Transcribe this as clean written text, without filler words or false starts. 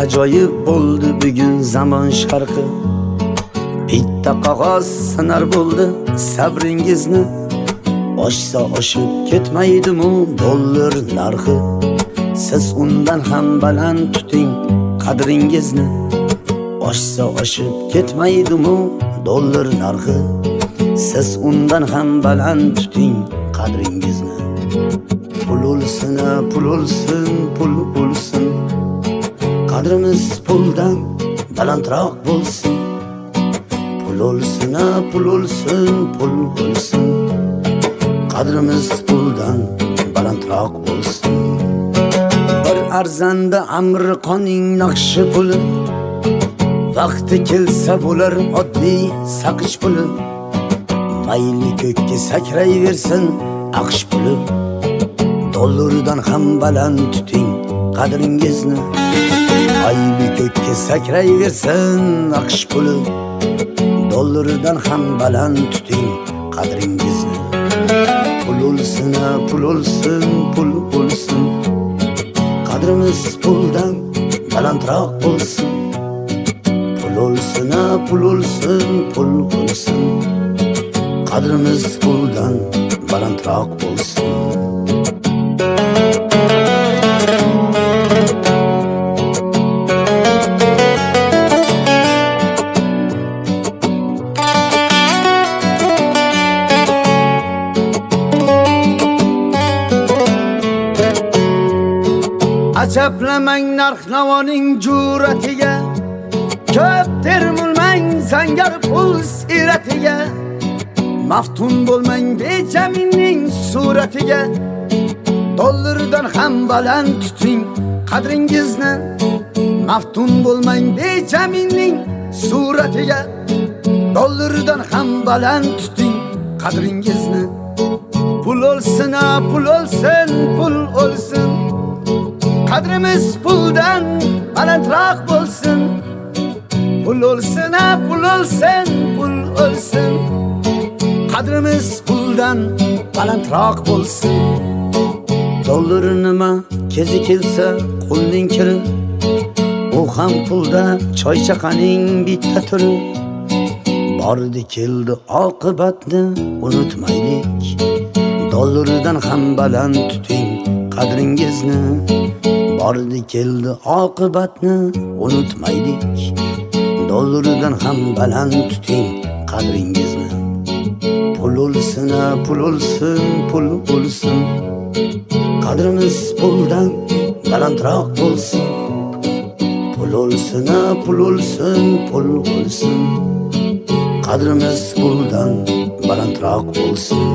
ajoyib bo'ldi bugun zamon sharqi. Bitta qog'oz sinar bo'ldi sabringizni. Oshsa oshib ketmaydimi dollar narxi? Siz undan ham baland tuting qadringizni. Oshsa oshib ketmaydimi dollar narxi? Siz undan ham baland tuting qadringizni. Pul o'lsin, pul o'lsin, pul o'lsin. Qadrimiz puldan balandroq bo'lsin. Pul o'lsin, pul o'lsin, pul o'lsin. Qadrimiz puldan balandroq bo'lsin. Bir arzanda Amerikaning naqshi puli. Vaqti kelsa bo'lar oddiy saqich puli. Mayli ko'kka sakrayversin aqsh puli. Dollardan ham baland tuting qadringizni. Mayli ko'kka sakrayversin aqsh puli. Dollardan ham baland tuting qadringizni. Pul o'lsin, pul o'lsin, pul o'lsin. Qadrimiz puldan balandroq bo'lsin. Pul o'lsin, pul o'lsin, pul o'lsin. Qadrimiz puldan balandroq bo'lsin. Ajablamang narx-navoning jur'atiga, ko'p termulmang zangar pul siratiga. Maftun bo'lmang bejaminning suratiga. Dollardan ham baland tuting qadringizni. Maftun bo'lmang bejaminning suratiga. Dollardan ham baland tuting qadringizni. Pul o'lsin, pul o'lsin, pul o'lsin. Qadrimiz puldan balandroq bo'lsin. Pul o'lsin, pul o'lsin, pul o'lsin. Qadrimiz puldan balandroq bo'lsin. Dollar nima kezi kelsa qo'lning kiri. U ham pulda choychaqaning bitta turi. Bordi keldi oqibatni unutmaylik. Dollardan ham baland tuting qadringizni. Bordi keldi oqibatni unutmaylik. Dollardan ham baland tuting qadringizni. Pul o'lsin, pul o'lsin, pul o'lsin. Qadrimiz puldan balandroq bo'lsin. Pul o'lsin, pul o'lsin, pul o'lsin. Qadrimiz puldan balandroq bo'lsin.